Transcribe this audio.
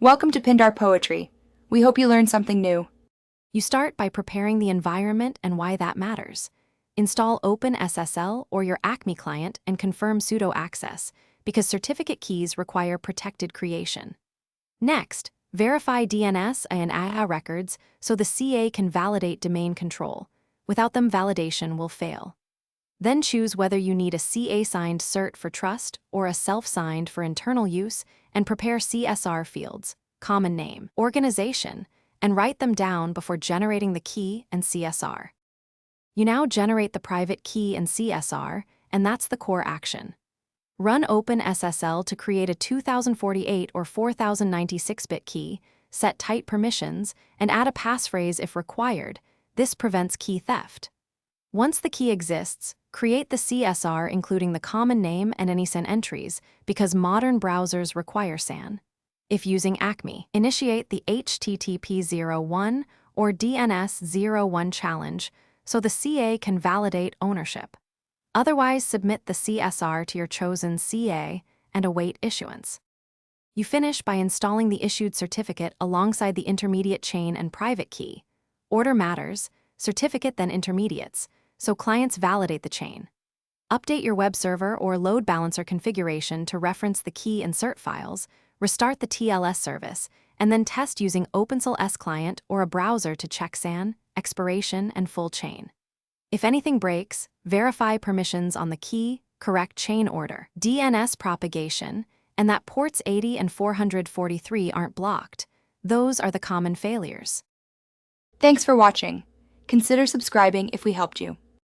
Welcome to Pindar Poetry. We hope you learned something new. You start by preparing the environment and why that matters. Install OpenSSL or your Acme client and confirm sudo access, because certificate keys require protected creation. Next, verify DNS and AHA records so the CA can validate domain control. Without them, validation will fail. Then choose whether you need a CA-signed cert for trust or a self-signed for internal use, and prepare CSR fields, common name, organization, and write them down before generating the key and CSR. You now generate the private key and CSR, and that's the core action. Run OpenSSL to create a 2048 or 4096-bit key, set tight permissions, and add a passphrase if required. This prevents key theft. Once the key exists, create the CSR including the common name and any SAN entries, because modern browsers require SAN. If using Acme, initiate the HTTP 01 or DNS 01 challenge so the CA can validate ownership. Otherwise, submit the CSR to your chosen CA and await issuance. You finish by installing the issued certificate alongside the intermediate chain and private key. Order matters, certificate then intermediates, so clients validate the chain. Update your web server or load balancer configuration to reference the key and cert files, restart the TLS service, and then test using OpenSSL client or a browser to check SAN, expiration, and full chain. If anything breaks, verify permissions on the key, correct chain order, DNS propagation, and that ports 80 and 443 aren't blocked. Those are the common failures. Thanks for watching. Consider subscribing if we helped you.